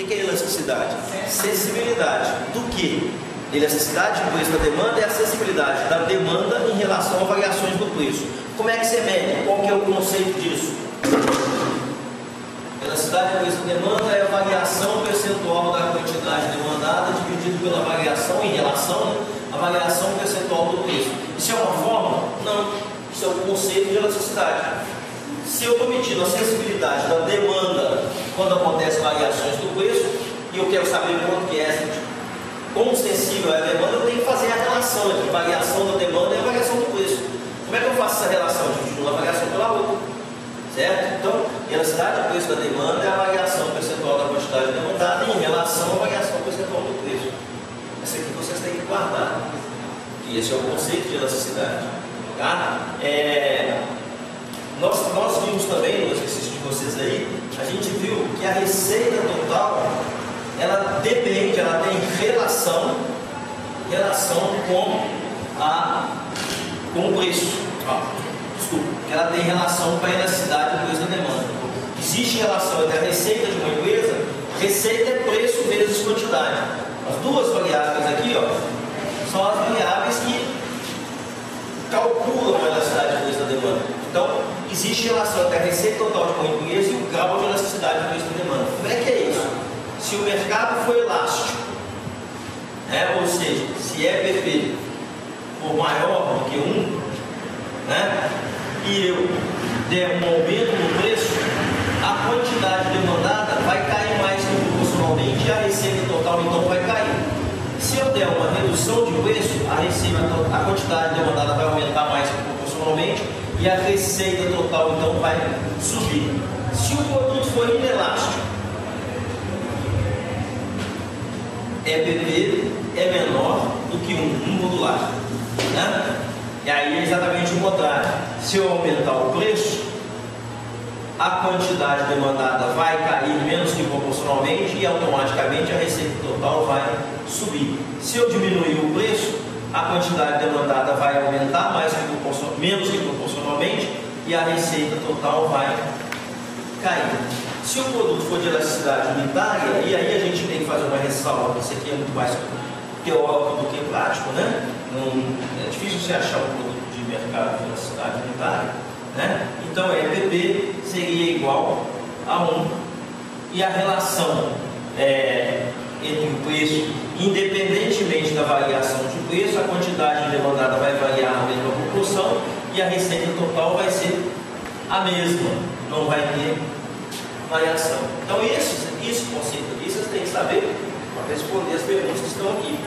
O que é elasticidade? Sensibilidade do que? Elasticidade do preço da demanda é a sensibilidade da demanda em relação a variações do preço. Como é que você mede? Qual que é o conceito disso? Elasticidade do preço da demanda é a variação percentual da quantidade demandada dividido pela variação em relação à variação percentual do preço. Isso é uma fórmula? Não. Isso é o conceito de elasticidade. Se eu estou medindo a sensibilidade da demanda quando acontecem variações do preço, e eu quero saber quanto que é, quão sensível é a demanda, eu tenho que fazer a relação entre variação da demanda e a variação do preço. Como é que eu faço essa relação? Dividindo a variação pela outra. Certo? Então, elasticidade do preço da demanda é a variação percentual da quantidade demandada em relação à variação percentual do preço. Essa aqui vocês têm que guardar. E esse é o conceito de elasticidade. Tá? Nós vimos também no exercício de vocês aí, a gente viu que a receita total, ela depende, ela tem relação com o preço. Desculpa, ela tem relação com a elasticidade do preço da demanda. Existe relação entre a receita de uma empresa, receita é preço vezes quantidade. As duas variáveis aqui, ó, são as variáveis que calculam a elasticidade do preço da demanda. Então, existe relação entre a receita total de uma empresa e o grau de elasticidade do preço da demanda. Como é que é isso? Se o mercado for elástico, ou seja, se EPP for maior do que 1, e eu der um aumento no preço, a quantidade demandada vai cair mais que proporcionalmente e a receita total então vai cair. Se eu der uma redução de preço, a quantidade demandada vai aumentar mais que proporcionalmente e a receita total então vai subir. Se o produto for inelástico, EPP é menor do que 1 modular. E aí é exatamente o contrário. Se eu aumentar o preço, a quantidade demandada vai cair menos que proporcionalmente e automaticamente a receita total vai subir. Se eu diminuir o preço, a quantidade demandada vai aumentar menos que proporcionalmente e a receita total vai cair. Se o produto for de elasticidade unitária, e aí a gente tem que fazer uma ressalva, isso aqui é muito mais teórico do que prático, né? É difícil você achar um produto de mercado de elasticidade unitária, né? Então, EPP seria igual a 1 e a relação entre o preço, independentemente da variação de preço, a quantidade demandada vai variar na mesma proporção e a receita total vai ser a mesma, não vai ter variação. Então, esse conceito aqui vocês têm que saber para responder as perguntas que estão aqui.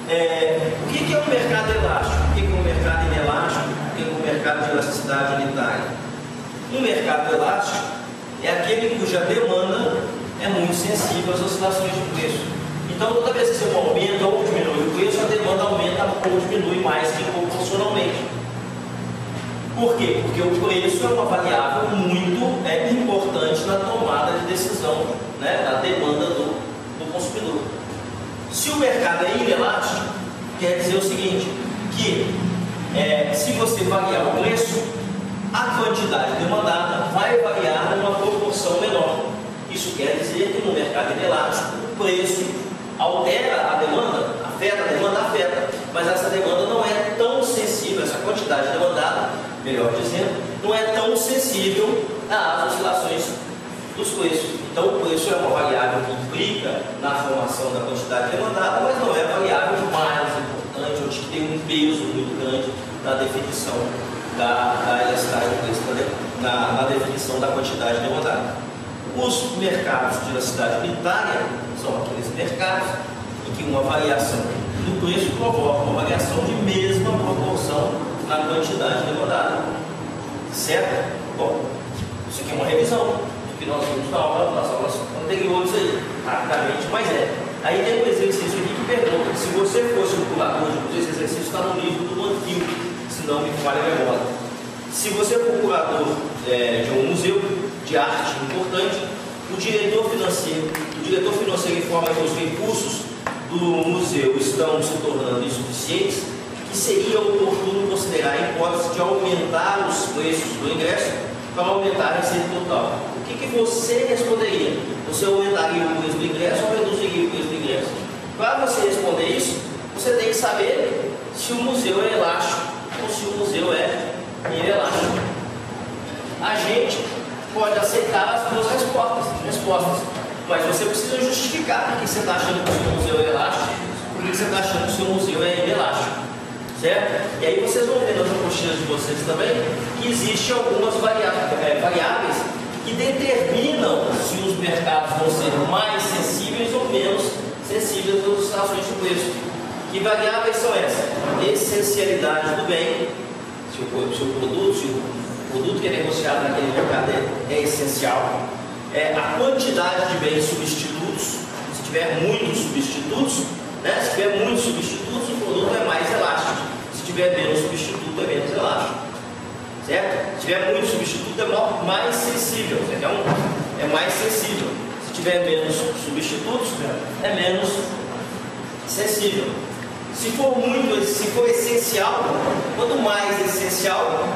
O que é um mercado elástico? O que é um mercado inelástico? O que é um mercado de elasticidade unitária? Um mercado elástico é aquele cuja demanda é muito sensível às oscilações de preço. Então, toda vez que você aumenta ou diminui o preço, a demanda aumenta ou diminui mais que proporcionalmente. Por quê? Porque o preço é uma variável muito importante na tomada de decisão, da demanda do consumidor. Se o mercado é inelástico, quer dizer o seguinte, que se você variar o preço, a quantidade demandada vai variar numa proporção menor. Isso quer dizer que no mercado inelástico, o preço altera a demanda, afeta, mas essa demanda não é tão sensível, essa quantidade demandada, melhor dizendo, não é tão sensível às oscilações dos preços. Então, o preço é uma variável que implica na formação da quantidade demandada, mas não é a variável mais importante, ou que tem um peso muito grande na definição da elasticidade do preço, na definição da quantidade demandada. Os mercados de elasticidade unitária são aqueles mercados em que uma variação do preço provoca uma variação de mesma proporção na quantidade demandada. Certo? Bom, isso aqui é uma revisão do que nós vimos nas aulas anteriores aí, rapidamente, mas Aí tem um exercício aqui que pergunta: se você fosse um curador de museu, esse exercício está no livro do Manfio, se não me falha a memória. Se você for curador de um museu de arte importante, o diretor financeiro informa que os recursos do museu estão se tornando insuficientes, que seria oportuno considerar a hipótese de aumentar os preços do ingresso para aumentar a receita total. O que você responderia? Você aumentaria o preço do ingresso ou reduziria o preço do ingresso? Para você responder isso, você tem que saber se o museu é elástico ou se o museu é inelástico. A gente pode aceitar as duas respostas, mas você precisa justificar por que você está achando que o seu museu é elástico, por que você está achando que o seu museu é inelástico. Certo? E aí vocês vão ver nas apostilas de vocês também que existem algumas variáveis que determinam se os mercados vão ser mais sensíveis ou menos sensíveis às oscilações de preço. Que variáveis são essas? Essencialidade do bem, se o produto que é negociado naquele mercado é essencial, a quantidade de bens substitutos, se tiver muitos substitutos, né? Se tiver muitos substitutos, o produto é mais elástico. Se tiver menos substituto, é menos elástico. Certo? Se tiver muito substituto, é mais sensível. É mais sensível. Se tiver menos substitutos, é menos sensível. Se for essencial, quanto mais essencial,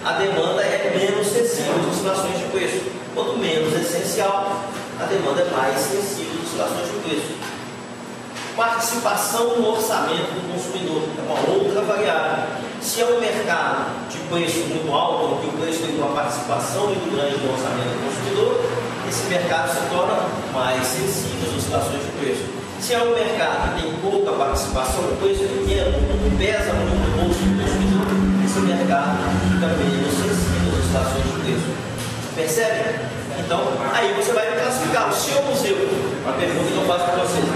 a demanda é menos sensível às oscilações de preço. Quanto menos essencial, a demanda é mais sensível às oscilações de preço. Participação no orçamento do consumidor é uma outra variável. Se é um mercado de preço muito alto, onde o preço tem uma participação muito grande no orçamento do consumidor, esse mercado se torna mais sensível às oscilações de preço. Se é um mercado que tem pouca participação, o preço é pequeno, pesa muito no bolso do consumidor, esse mercado fica menos sensível às oscilações de preço. Percebe? Então, aí você vai classificar o seu museu. Uma pergunta que eu faço para vocês.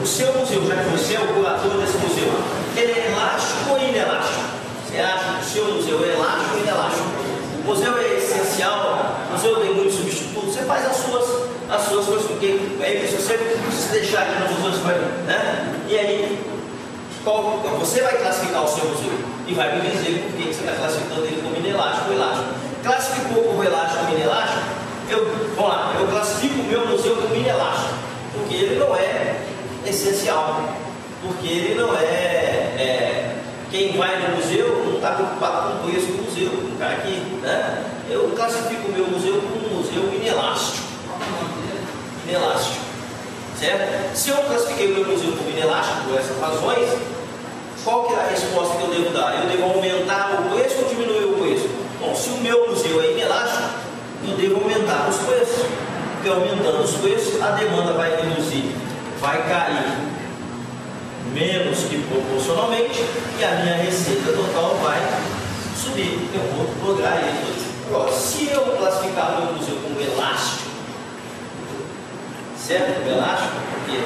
O seu museu, já que você é o curador desse museu, ele é elástico ou inelástico? Você acha que o seu museu é elástico ou inelástico? O museu é essencial, o museu tem muitos substitutos, você faz as suas coisas, porque aí se você deixar aqui no museu, você vai, né? E aí, você vai classificar o seu museu e vai me dizer por que você está classificando ele como inelástico ou elástico. Classificou como elástico ou inelástico? Vamos lá, eu classifico o meu museu como inelástico, porque ele não é essencial, porque ele não quem vai no museu não está preocupado com o preço do museu. Um cara aqui, né? Eu classifico o meu museu como um museu inelástico. Certo? Se eu classifiquei o meu museu como inelástico por essas razões, qual que é a resposta que eu devo dar? Eu devo aumentar o preço ou diminuir o preço? Bom, se o meu museu é inelástico, eu devo aumentar os preços, porque aumentando os preços a demanda vai reduzir, vai cair menos que proporcionalmente e a minha receita total vai subir. Eu vou lograr isso. Agora, se eu classificar o meu museu como elástico, certo? Elástico, porque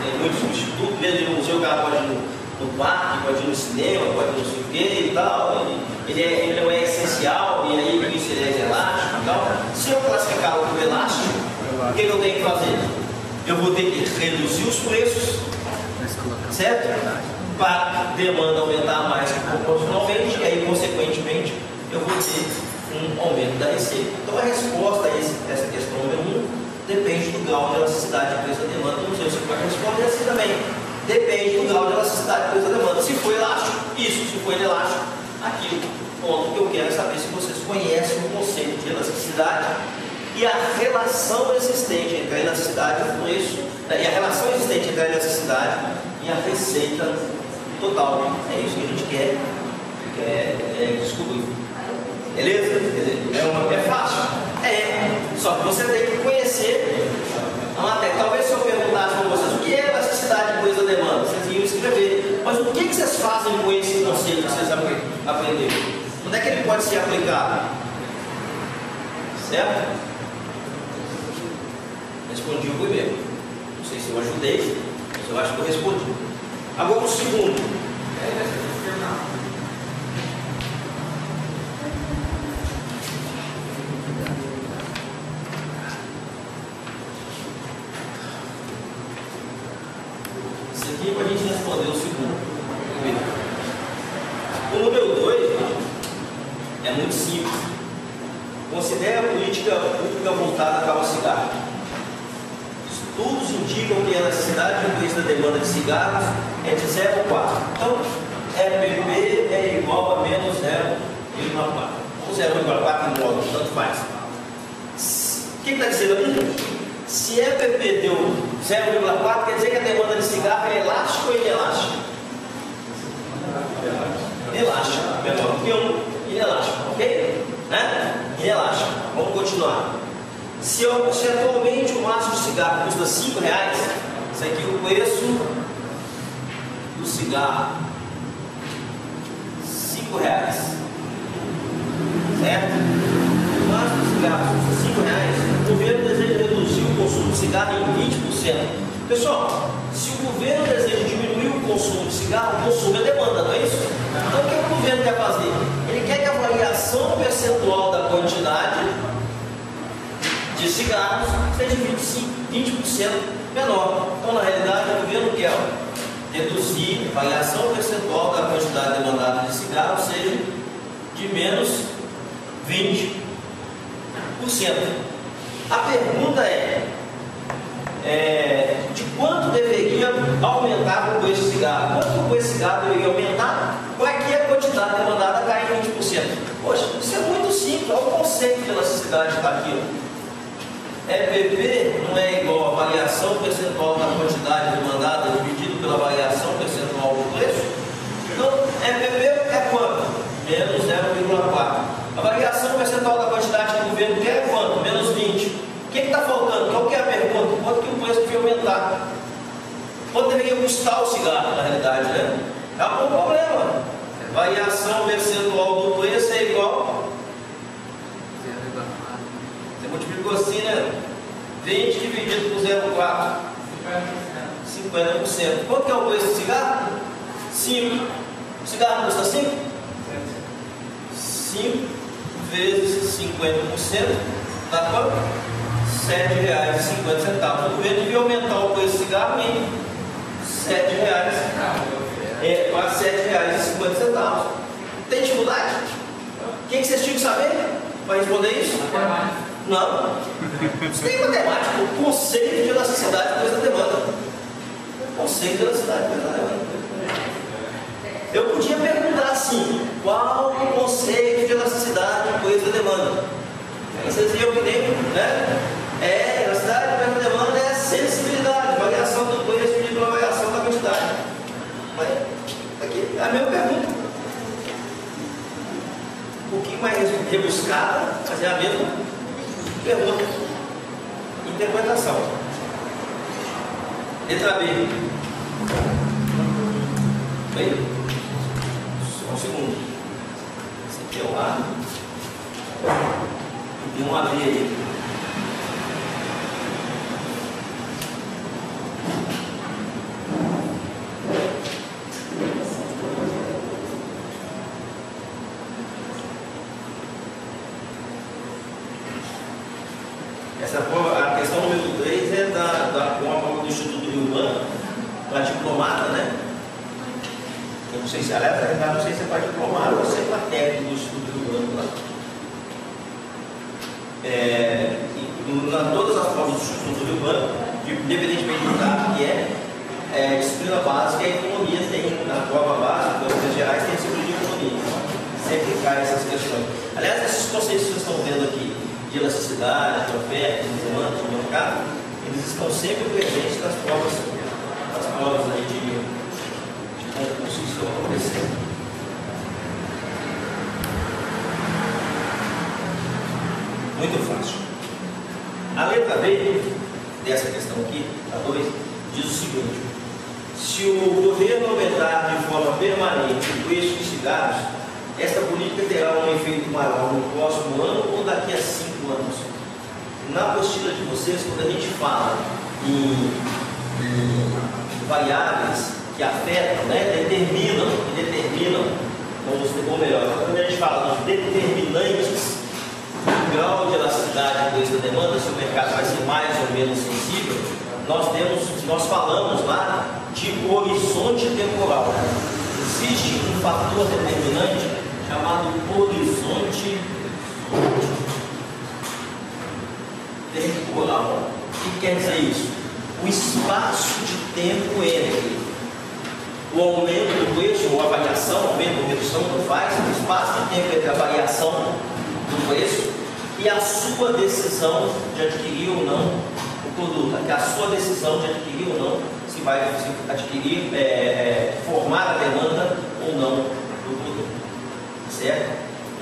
tem muito substituto, mesmo no museu o cara pode ir no parque, pode ir no cinema, pode ir no sei o quê e tal, ele não é essencial e aí por isso ele é elástico e tal. Se eu classificar como elástico, o que eu tenho que fazer? Eu vou ter que reduzir os preços, certo? Para a demanda aumentar mais que proporcionalmente, e aí, consequentemente, eu vou ter um aumento da receita. Então, a resposta a essa questão número 1 depende do grau de elasticidade de preço da demanda. Não sei se você pode responder assim também. Depende do grau de elasticidade de preço da demanda. Se for elástico, isso. Se for inelástico, aquilo. Ponto que eu quero é saber se vocês conhecem o conceito de elasticidade e a relação existente entre a elasticidade e o preço, e a relação existente entre a elasticidade e a receita total. É isso que a gente quer descobrir. Beleza? É fácil? Só que você tem que conhecer a matéria. Talvez se eu perguntasse para vocês o que é elasticidade de preço da demanda, vocês iam escrever. Mas o que vocês fazem com esse conceito que vocês aprenderam? Onde é que ele pode ser aplicado? Certo? Respondi o primeiro. Não sei se eu ajudei, mas eu acho que eu respondi. Agora o segundo. Isso aqui é para a gente responder o segundo. O número 2 é muito simples. Considere a política pública voltada para o cigarro. Estudos indicam que a elasticidade do preço da demanda de cigarros é de 0,4. Então, EPP é igual a menos 0,4. O 0,4 em modo está dizendo aqui? Se EPP deu 0,4, quer dizer que a demanda de cigarro é elástica ou inelástica? Elástica, menor do que 1, inelástica, ok? Né? Inelástica. Vamos continuar. Se atualmente o maço de cigarro custa R$5, isso aqui é o preço do cigarro, R$5, certo? O maço de cigarro custa R$5, o governo deseja reduzir o consumo de cigarro em 20%. Pessoal, se o governo deseja diminuir o consumo de cigarro, o consumo é demanda, não é isso? Então o que o governo quer fazer? Ele quer que a variação percentual da quantidade de cigarros seja 20% menor. Então, na realidade, o governo quer reduzir a variação percentual da quantidade demandada de cigarros seja de menos 20%. A pergunta é de quanto deveria aumentar o preço de cigarro? Quanto o preço de cigarro deveria aumentar para que a quantidade demandada caia em 20%? Poxa, isso é muito simples, olha o conceito de elasticidade está aqui. EPP não é igual a variação percentual da quantidade demandada dividido pela variação percentual do preço? Então, EPP é quanto? Menos 0,4. A variação percentual da quantidade que o governo quer é quanto? Menos 20. O que está faltando? Qual que é a pergunta? Quanto que o preço devia aumentar? Quanto deveria custar o cigarro, na realidade, né? Acabou o problema. Variação percentual do preço é igual. Você multiplicou assim, né? 20 dividido por 0,4. 50%. Quanto que é o preço do cigarro? 5. O cigarro custa 5? 5 vezes 50% dá quanto? R$7,50. O governo devia aumentar o preço do cigarro em R$7, quase R$7,50. Tem dificuldade? O que vocês tinham que saber para responder isso? Não. Isso tem matemática. O conceito de elasticidade coisa da demanda. O conceito de elasticidade coisa da demanda. Eu podia perguntar assim: qual o conceito de elasticidade coisa da demanda? Vocês viram que tem, né? Elasticidade coisa da demanda é sensibilidade, variação do preço dividido pela variação da quantidade. Mas aqui é a mesma pergunta. Um pouquinho mais rebuscada, mas é a mesma pergunta. Interpretação. Letra B. Bem, só um segundo. Esse aqui é o A. E tem um AB aí. A questão número 3 é da prova do Instituto Rio Branco, para diplomata, né? Eu não sei se, aliás, não sei se é para diplomata ou se é para técnico do Instituto Rio Branco lá. Todas as provas do Instituto Rio Branco, independentemente do lugar que é disciplina básica e economia, tem na prova básica, nas coisas gerais, tem disciplina de economia. Sempre cai essas questões. Aliás, esses conceitos que vocês estão vendo aqui, de elasticidade, de oferta, de demanda, de mercado, eles estão sempre presentes nas provas aí de concursos que estão acontecendo. Muito fácil. A letra B dessa questão aqui, a 2, diz o seguinte: se o governo aumentar de forma permanente o preço de cigarros, esta política terá um efeito maior no próximo ano ou daqui a 5 anos? Na apostila de vocês, quando a gente fala em variáveis que afetam, né, determinam, ou melhor, quando a gente fala dos determinantes do grau de elasticidade do preço da demanda, se o mercado vai ser mais ou menos sensível, nós falamos lá de horizonte temporal. Existe um fator determinante chamado horizonte temporal. O que quer dizer isso? O espaço de tempo entre o aumento do preço, ou a variação, aumento ou redução, não faz, o espaço de tempo entre a variação do preço e a sua decisão de adquirir ou não o produto, que a sua decisão de adquirir ou não, se vai adquirir, formar a demanda ou não do produto, certo?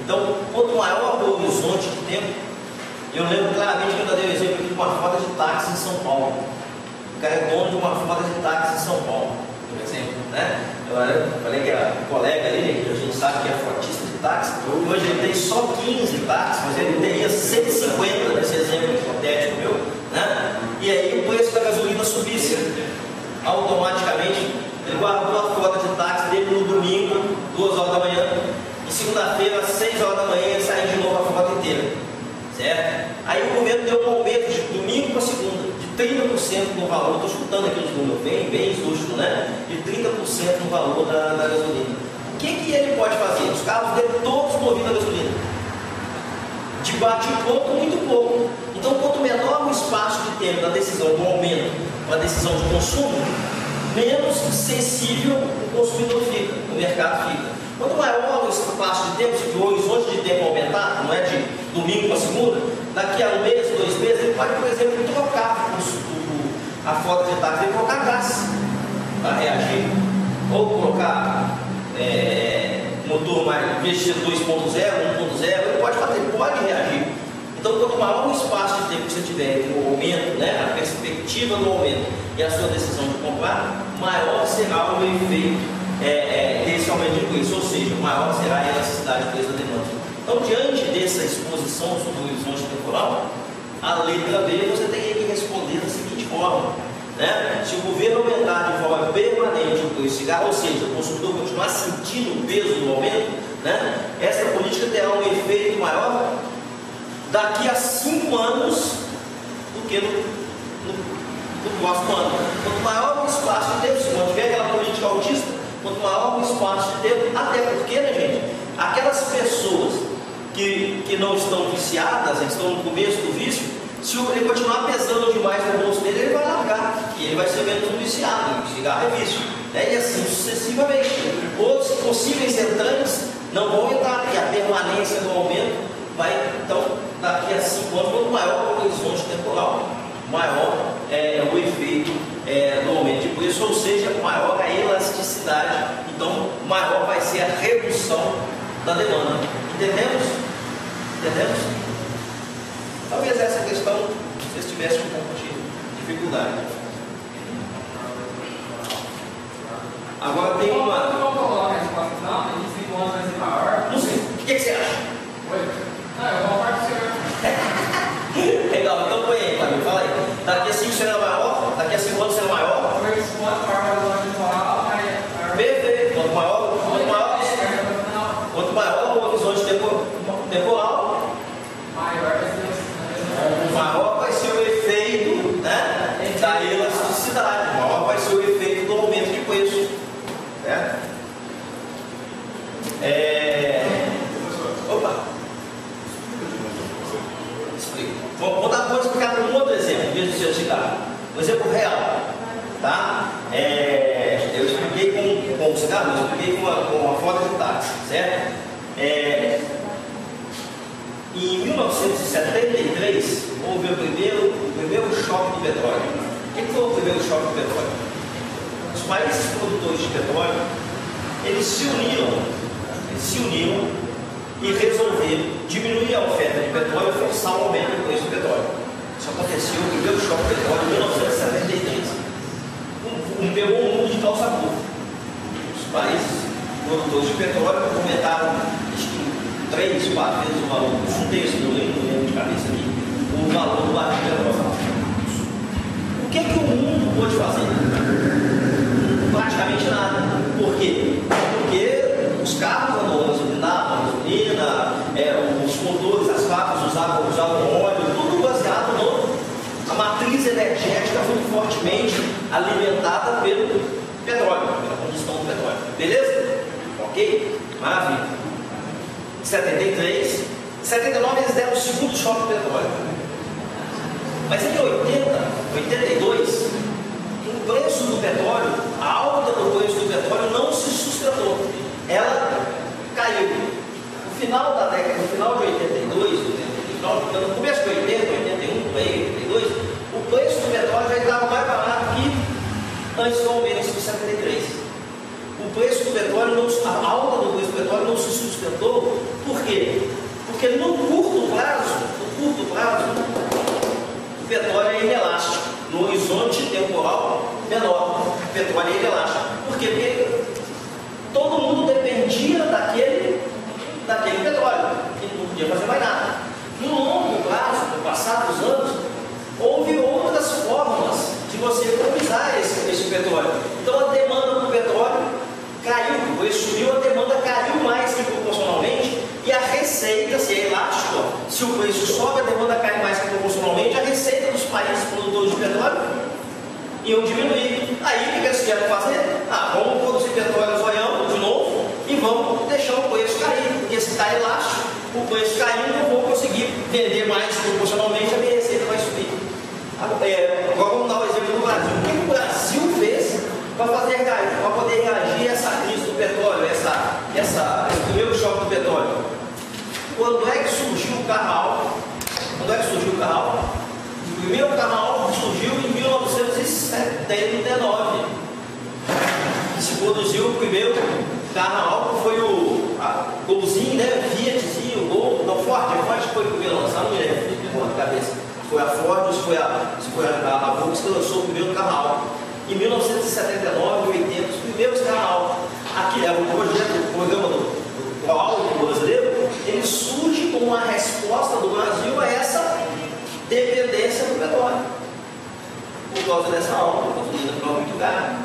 Então, quanto maior o horizonte de tempo, eu lembro claramente que eu dei o exemplo aqui de uma frota de táxi em São Paulo. O cara é dono de uma frota de táxi em São Paulo, por exemplo, né? Eu falei que a colega ali, que a gente sabe que é frotista de táxi, hoje ele tem só 15 táxis, mas ele teria 150 nesse exemplo hipotético meu, né? E aí o preço da gasolina subisse automaticamente. Ele guardou a frota de táxi dele no domingo, 2 horas da manhã, e segunda-feira, às 6 horas da manhã, ele saiu de novo a frota inteira, certo? Aí o governo deu um aumento de domingo para segunda, de 30% no valor, estou chutando aqui os números, bem justo, né? De 30% no valor da gasolina. O que ele pode fazer? Os carros dele todos movidos a gasolina. De bate-ponto, muito pouco. Então, quanto menor o espaço de tempo da decisão do aumento para a decisão de consumo, menos sensível o consumidor fica, o mercado fica. Quanto maior o espaço de tempo, se o horizonte de tempo aumentar, não é de domingo para segunda, daqui a 1 mês, 2 meses, ele pode, por exemplo, trocar a frota de táxi, ele colocar gás para reagir, ou colocar motor mais VX 2.0, 1.0, ele pode reagir. Então, quanto maior o espaço de tempo que você tiver entre o aumento, né, a perspectiva do aumento e a sua decisão de comprar, maior será o efeito desse aumento de preço, ou seja, maior será a elasticidade do preço da demanda. Então, diante dessa exposição sobre o horizonte temporal, a letra B você tem que responder da seguinte forma, né? Se o governo aumentar de forma permanente o preço do cigarro, ou seja, o consumidor continuar sentindo o peso do aumento, né, essa política terá um efeito maior daqui a 5 anos do que no próximo ano. Quanto maior o espaço de tempo, se mantiver aquela política autista, quanto maior o espaço de tempo, até porque, né, gente, aquelas pessoas que não estão viciadas, estão no começo do vício, se ele continuar pesando demais no bolso dele, ele vai largar, e ele vai ser menos um viciado, o cigarro é vício, né? E assim sucessivamente. Outros possíveis entrantes não vão entrar, e a permanência do aumento vai, então, daqui a 5 anos, quanto maior o horizonte temporal, maior é o efeito do aumento de preço, ou seja, maior a elasticidade, então maior vai ser a redução da demanda. Entendemos? Entendemos? Talvez essa questão vocês tivessem um pouco de dificuldade. Agora tem uma. Não coloca a resposta, não, em 5 anos vai ser maior. Não sei. O que você acha? Oi? Não, eu concordo com o senhor. Legal, então põe aí, Fábio, fala aí. Daqui a 5 será maior? Daqui a 5 anos será maior? Quanto maior o horizonte temporal, perfeito. Quanto maior o horizonte temporal, maior vai ser o efeito, né, da elasticidade, maior vai ser o efeito do aumento de preço. Certo? Opa! Explica. Vou explicar por um outro exemplo, em vez de ser cigarro. Um exemplo real. Tá? Eu expliquei com o cigarro, eu expliquei com a frota de táxi, certo? Em 1973, houve o primeiro choque do petróleo. O que foi o primeiro choque do petróleo? Os países produtores de petróleo, eles se uniram e resolveram diminuir a oferta de petróleo e forçar o aumento do preço do petróleo. Isso aconteceu no primeiro choque do petróleo em 1973. Pegou um mundo de calça curta. Os países produtores de petróleo aumentaram 3, 4 vezes o valor, um terço, não lembro de cabeça aqui, o valor do barril de petróleo. O que o mundo pôde fazer? Praticamente nada. Por quê? Porque os carros andam gasolina, os motores, as fábricas usavam óleo, tudo baseado na matriz energética muito fortemente alimentada pelo petróleo, pela combustão do petróleo. Beleza? Ok? Maravilha. 73, 79 eles deram o segundo choque do petróleo. Mas em 82, o preço do petróleo, a alta do preço do petróleo não se sustentou. Ela caiu. No final da década, no final de 82, antes do aumento de 73. O preço do petróleo, a alta do preço do petróleo não se sustentou. Por quê? Porque no curto prazo, o petróleo é inelástico. No horizonte temporal menor, o petróleo é inelástico. Por quê? Porque todo mundo dependia daquele petróleo e não podia fazer mais nada. No longo prazo, no passar dos anos, houve outras formas de você economizar esse petróleo. Então a demanda por petróleo caiu, o preço subiu, a demanda caiu mais que proporcionalmente, e a receita, se é elástico, se o preço sobe, a demanda cai mais que proporcionalmente, a receita dos países produtores de petróleo iam diminuir. Aí o que eles querem fazer? Vamos produzir petróleo zoião de novo e vamos deixar o preço cair, porque se está elástico, o preço caindo, eu vou conseguir vender mais proporcionalmente, a minha receita vai subir. Agora vamos dar o exemplo do Brasil. O que o Brasil fez para poder reagir a essa crise do petróleo, esse primeiro choque do petróleo? Quando é que surgiu o carro-álcool? O primeiro carro-álcool surgiu em 1979. Se produziu o primeiro carro-álcool, foi o Golzinho, né? Fiatzinho, Gol, não, Ford que foi o primeiro lançado, não me lembro na cabeça. Foi a Ford, se foi a Volkswagen que lançou o primeiro carro-álcool. Em 1979, 80, os primeiros carro-álcool. Aqui é o programa do álcool brasileiro, ele surge como uma resposta do Brasil a essa dependência do petróleo. Por causa dessa álcool, a gasolina ficou muito cara.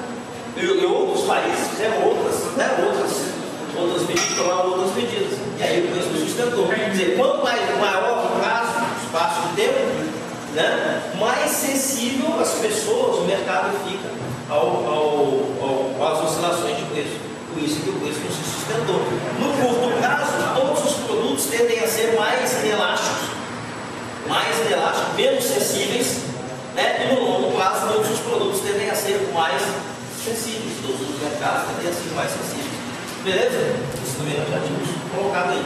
E outros países fizeram outras medidas, tomaram outras medidas. E aí o preço sustentou. Quer dizer, quanto maior o prazo, o espaço de tempo, né, mais sensível as pessoas, o mercado fica às oscilações de preço. Por isso que o preço não se sustentou. No curto prazo, todos os produtos tendem a ser mais elásticos, menos sensíveis, né? E no longo prazo, todos os produtos tendem a ser mais sensíveis. Todos os mercados tendem a ser mais sensíveis. Beleza? Isso também nós já tínhamos colocado aí.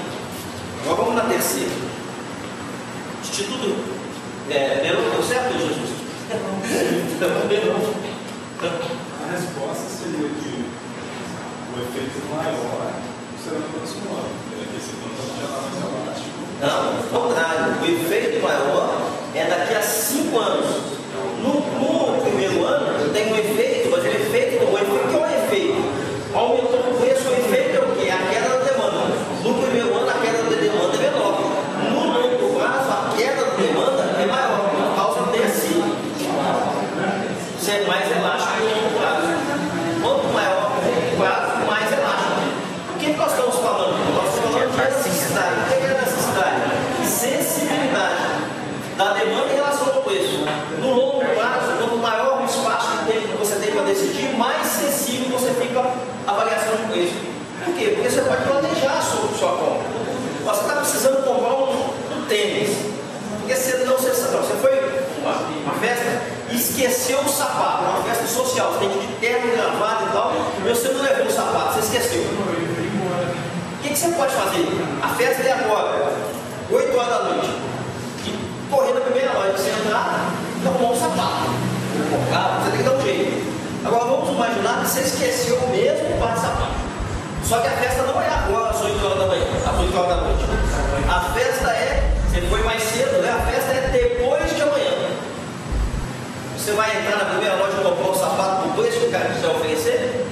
Agora vamos na terceira. Instituto. Deu certo, Jesus? A resposta seria que o efeito maior será no próximo ano. Porque esse plano já está mais elástico. Não, ao contrário. O efeito maior é daqui a 5 anos. No primeiro ano tem um efeito, mas o efeito que é um efeito. Aumentou o preço, o efeito é o quê? A queda da demanda. No primeiro ano a queda da demanda é menor. No longo prazo a queda da demanda é maior, por causa desse ser mais elástico no longo prazo. Quanto maior o prazo, mais elástico. O que nós estamos falando? Nós estamos falando de necessidade. O que é necessidade? Sensibilidade da demanda em relação ao preço. No longo prazo, quanto maior o espaço de tempo que você tem para decidir, mais sensível você fica à variação de preço. Por quê? Porque você pode planejar a sua compra. Você está precisando comprar um tênis. Porque você foi uma festa e esqueceu o sapato, uma festa social, você tem que ir de terno, gravata e tal, e você não levou o sapato, você esqueceu. O que você pode fazer? A festa é agora, 8 horas da noite. E correr na primeira loja, você entrar e arrumar um sapato. Você tem que dar um jeito. Agora vamos imaginar que você esqueceu o mesmo par de sapato. Só que a festa não é agora às 8 horas da manhã, às 8 horas da noite. A festa você foi mais cedo, né? A festa é depois de amanhã. Você vai entrar na primeira loja e comprar um sapato por preço que o cara quiser oferecer.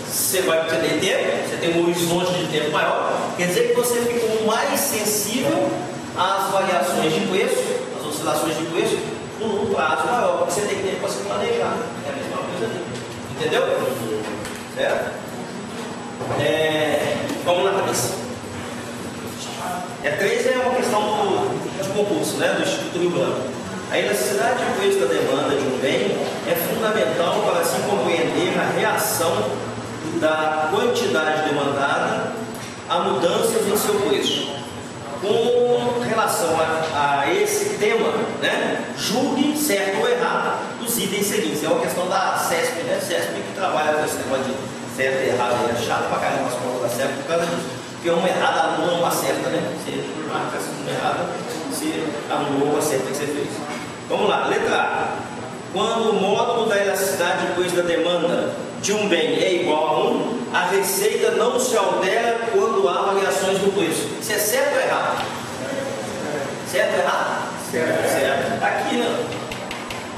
Você tem tempo, você tem um horizonte de tempo maior. Quer dizer que você ficou mais sensível às variações de preço, às oscilações de preço, num prazo maior, porque você tem tempo para se planejar. É a mesma coisa ali. Entendeu? Certo? Vamos na cabeça. 3 é uma questão de concurso, né, do Instituto Rio Branco. A elasticidade de preço da demanda de um bem é fundamental para se compreender a reação da quantidade demandada a mudanças em seu preço. Com relação a esse tema, né, julgue certo ou errado os itens seguintes. É uma questão da CESP, né? CESP que trabalha com esse negócio de certo e errado. É chato pra caramba as provas da CESP por causa disso. Porque uma errada anula uma certa, né? Você marca uma errada, você anulou uma certa que você fez. Vamos lá, letra A. Quando o módulo da elasticidade depois da demanda de um bem é igual a 1, a receita não se altera quando há variações no preço. Isso é certo ou errado? Certo ou errado? Certo. Está aqui, né?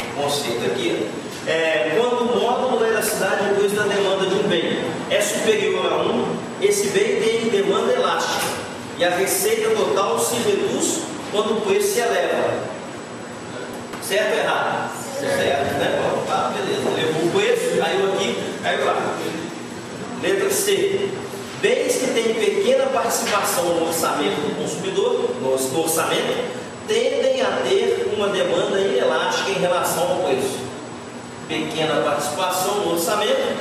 O conceito aqui. Quando o módulo da elasticidade depois da demanda de um bem é superior a 1, esse bem tem demanda elástica e a receita total se reduz quando o preço se eleva. Certo ou errado? Certo, né? Bom, tá, beleza. Levou o preço, caiu aqui, caiu lá. Letra C. Bens que têm pequena participação no orçamento do consumidor, no orçamento, tendem a ter uma demanda inelástica em relação ao preço. Pequena participação no orçamento,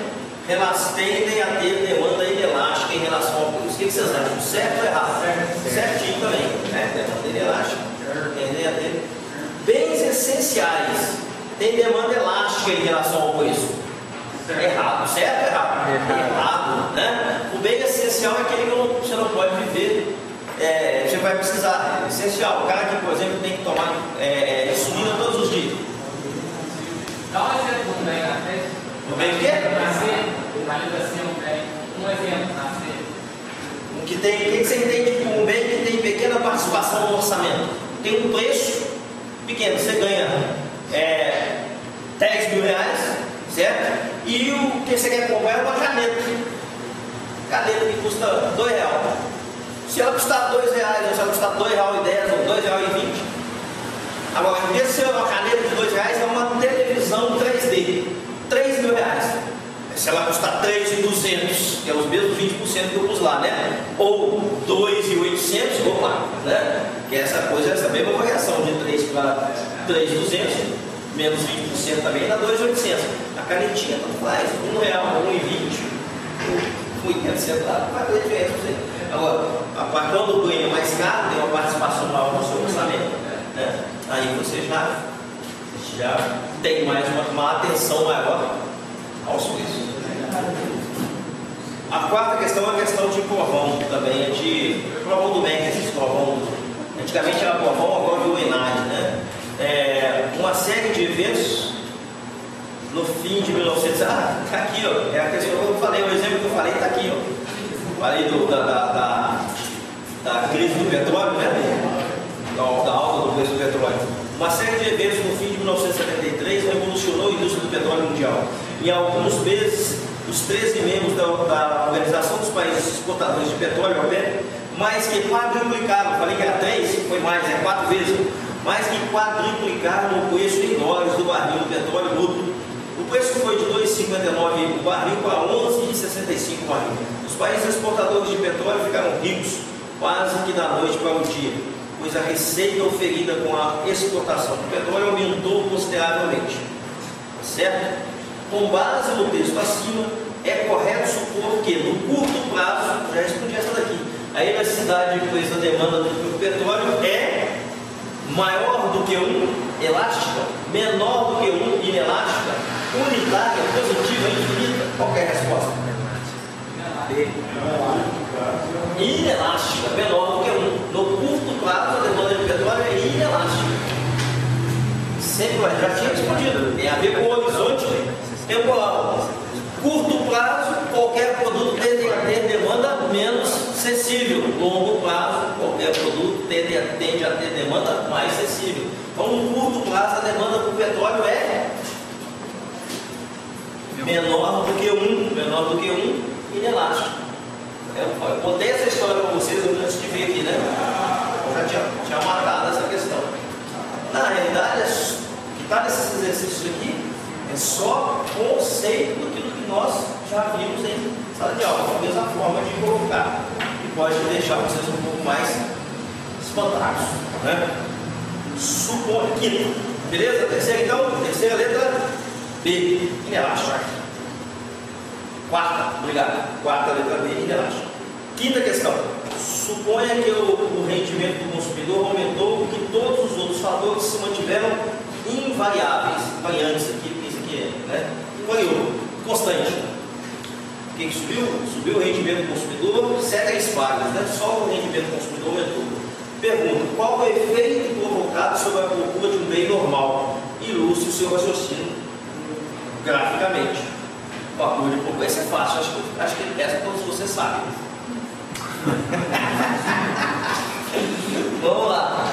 elas tendem a ter demanda inelástica em relação ao preço. O que vocês acham? Certo ou errado? Certinho também, né? Demanda inelástica. Tendem a ter. Bens essenciais têm demanda elástica em relação ao preço. Errado. Certo ou errado? Errado, né? O bem essencial é aquele que você não pode viver. Você vai precisar, é essencial. O cara que, por exemplo, tem que tomar insulina todos os dias. Dá um exemplo do bem, né? O bem o quê? Nascer, na letra C, um bem. Um exemplo, nascer. O que você entende como um bem que tem pequena participação no orçamento? Tem um preço pequeno, você ganha 10 mil reais, certo? E o que você quer comprar é uma caneta. Caneta que custa R$2. Se ela custar R$2, ou se ela custar R$2,10 ou R$2,20. Agora, em vez de ser uma caneta de R$2, é uma televisão 3D, R$3 mil. Se ela custar R$3.200, que é os mesmos 20% que eu pus lá, né? Ou R$2.800, vamos lá, né? Que essa coisa, essa mesma variação de 3 para R$3.200, menos 20% também dá R$2.800. A canetinha tanto faz, R$1, R$1,20, R$1,80, vai fazer diferença para você. Agora, quando o ganho é mais caro, tem uma participação maior no seu orçamento, né? Aí você já tem mais uma atenção maior aos preços. A quarta questão é a questão de provão também, de provão do bem, esses provão. Antigamente era provão, agora virou ENAD, né? Uma série de eventos no fim de 1900. Tá aqui, ó. É a questão que eu falei, o exemplo que eu falei está aqui, ó. Falei da crise do petróleo, né? Da alta do preço do petróleo. Uma série de eventos no fim de 1973 revolucionou a indústria do petróleo mundial. Em alguns meses, os 13 membros da Organização dos Países Exportadores de Petróleo, OPEP, mais que quadruplicaram, falei que era 3, foi mais, 4 vezes, mais que quadruplicaram o preço em dólares do barril do petróleo bruto. O preço foi de 2,59 o barril para 11,65 o barril. Os países exportadores de petróleo ficaram ricos quase que da noite para o dia, pois a receita oferida com a exportação do petróleo aumentou consideravelmente. Certo? Com base no texto acima, é correto supor que, no curto prazo, já respondi essa daqui, a elasticidade de preço da demanda do petróleo é maior do que 1, elástica, menor do que 1, inelástica, unitária, positiva, infinita. Qual é a resposta? Inelástica, menor do que 1. No curto prazo, a demanda de petróleo é inelástica. Sempre, já tinha respondido. Tem a ver com o horizonte temporal. Curto prazo, qualquer produto tende a ter demanda menos sensível. Longo prazo, qualquer produto tende a ter demanda mais sensível. Então, no curto prazo, a demanda por petróleo é menor do que 1, inelástico. Eu contei essa história para vocês antes de vir aqui, né? Eu já tinha matado essa questão. Na realidade, o que está nesses exercícios aqui é só conceito daquilo que nós já vimos em sala de aula. Talvez a forma de colocar, que pode deixar vocês um pouco mais espantados, né? Suponho que, beleza? Terceira, então, terceira letra B, inelástico. Quarta, obrigado. Quarta letra B, inelástico. Quinta questão. Suponha que o rendimento do consumidor aumentou e que todos os outros fatores se mantiveram invariáveis. Variantes aqui, isso aqui é, né? Variou, constante. O que subiu? Subiu o rendimento do consumidor, ceteris paribus, né? Só o rendimento do consumidor aumentou. Pergunta: qual o efeito provocado sobre a procura de um bem normal? E ilustre o seu raciocínio graficamente. O acordo de concorrência é fácil, acho que essa todos vocês sabem. Vamos lá.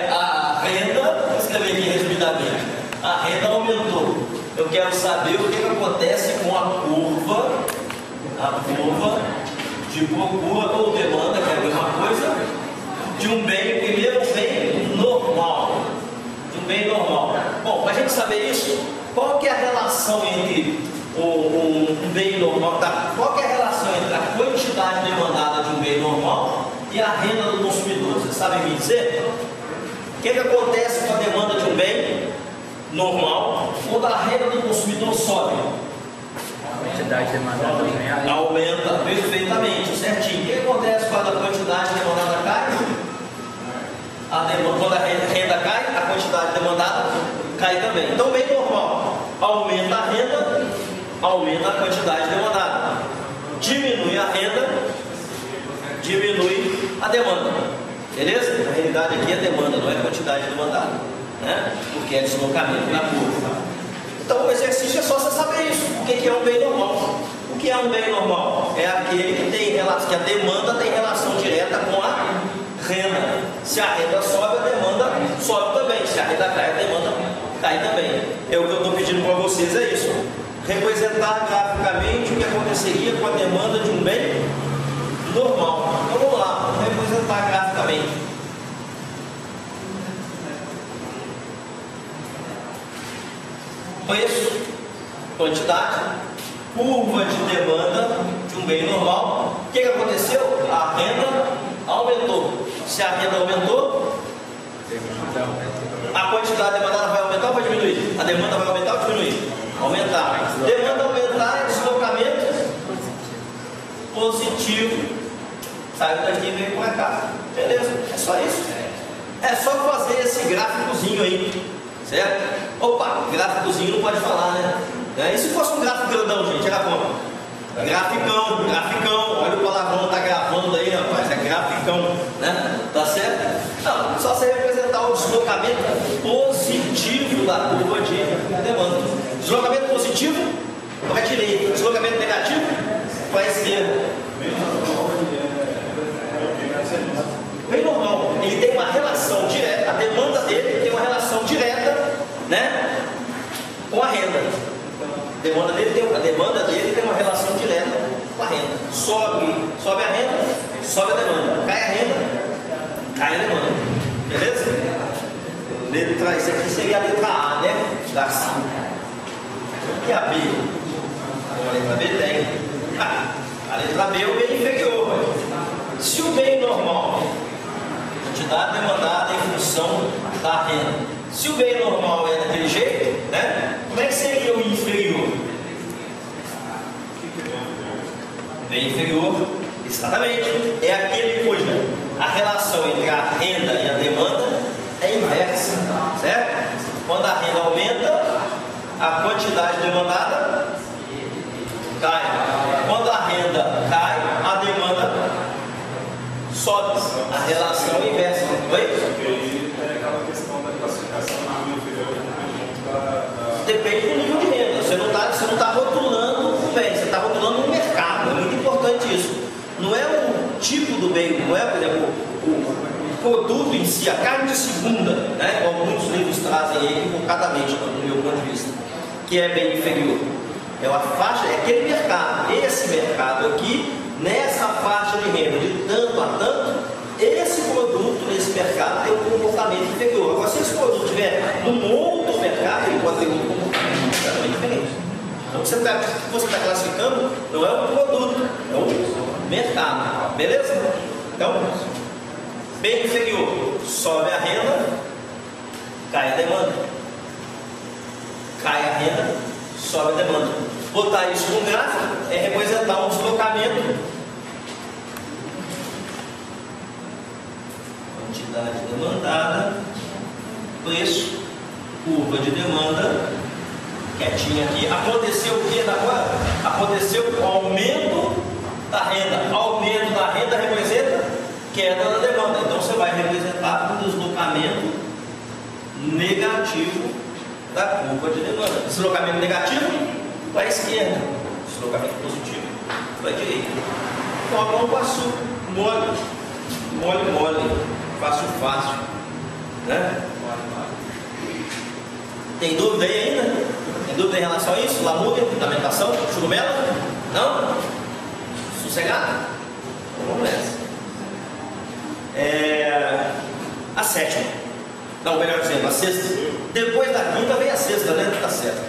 A renda, vou escrever aqui resumidamente. A renda aumentou. Eu quero saber o que acontece com a curva de procura ou demanda, que é a mesma coisa, de um bem, primeiro um bem normal. De um bem normal. Bom, para a gente saber isso, qual que é a relação entre um bem normal? Qual que é a relação entre a quantidade demandada de um bem normal e a renda do consumidor? Vocês sabem me dizer? O que acontece com a demanda de um bem normal quando a renda do consumidor sobe? A quantidade demandada aumenta perfeitamente, certinho. O que acontece quando a quantidade demandada cai? Quando a renda cai, a quantidade demandada cai também. Então, bem normal, aumenta a renda, aumenta a quantidade demandada. Diminui a renda, diminui a demanda. Beleza? Na realidade aqui é demanda, não é quantidade demandada, né? Porque é deslocamento na curva. Então o exercício é só você saber isso. O que é um bem normal? O que é um bem normal? É aquele que a demanda tem relação direta com a renda. Se a renda sobe, a demanda sobe também. Se a renda cai, a demanda cai também. O que eu estou pedindo para vocês é isso. Representar graficamente o que aconteceria com a demanda de um bem normal. Então vamos lá, vamos representar graficamente. Preço, quantidade, curva de demanda de um bem normal. O que aconteceu? A renda aumentou. Se a renda aumentou, a quantidade demandada vai aumentar ou vai diminuir? A demanda vai aumentar ou diminuir? Aumentar. Demanda aumentar é deslocamento positivo. Saiu daqui e veio para cá. Beleza? É só isso. É só fazer esse gráficozinho aí. Certo? Opa, gráficozinho não pode falar, né? E se fosse um gráfico grandão, gente? Era como? Graficão. Olha o palavrão, tá gravando aí, rapaz. É graficão, né? Tá certo? Não, só você representar o deslocamento positivo da curva de demanda. Deslocamento positivo para a direita. Deslocamento negativo para a esquerda. Bem normal. Ele tem uma relação direta, a demanda dele tem uma relação direta, né, com a renda. A demanda dele tem uma relação direta com a renda. Sobe a renda, sobe a demanda. Cai a renda, cai a demanda. Beleza? Isso aqui seria a letra A, né? Da C. E a B? A letra B tem. A letra B é o bem inferior. Se o bem normal, quantidade demandada em função da renda. Se o bem normal é daquele jeito, né? Como é que seria o inferior? Bem inferior, exatamente, é aquele cuja a relação entre a renda e a demanda é inversa, certo? Quando a renda aumenta, a quantidade demandada cai. Quando a renda cai, a demanda sobe. A relação é inversa. Oi? Depende do nível de renda. Você não está rotulando o bem, você está rotulando o mercado. É muito importante isso. Não é o tipo do bem, não é, por exemplo, o produto em si, a carne de segunda, né? Como muitos livros trazem aí equivocadamente, no meu ponto de vista, que é bem inferior. É uma faixa, é aquele mercado. Esse mercado aqui, nessa faixa de renda de tanto a tanto, esse produto nesse mercado tem um comportamento inferior. Agora, se esse produto estiver num outro mercado, ele pode ter um comportamento completamente diferente. Então, o que você está classificando não é um produto, é um mercado. Beleza? Então, bem inferior, sobe a renda, cai a demanda. Cai a renda, sobe a demanda. Botar isso no gráfico é representar um deslocamento. Quantidade demandada, preço, curva de demanda, quietinha aqui. Aconteceu o que agora? Aconteceu o aumento da renda. Aumento da renda representa queda da demanda. Então você vai representar um deslocamento negativo da curva de demanda. Deslocamento negativo para a esquerda, deslocamento positivo para a direita. Pão com açúcar, mole, mole, mole, fácil, fácil, né? Tem dúvida aí ainda? Tem dúvida em relação a isso? Lamúria, fundamentação, churumela? Não? Sossegado? Então vamos nessa. A sétima. Não, melhor dizendo, a sexta. Depois da quinta vem a sexta, né? Tá certo.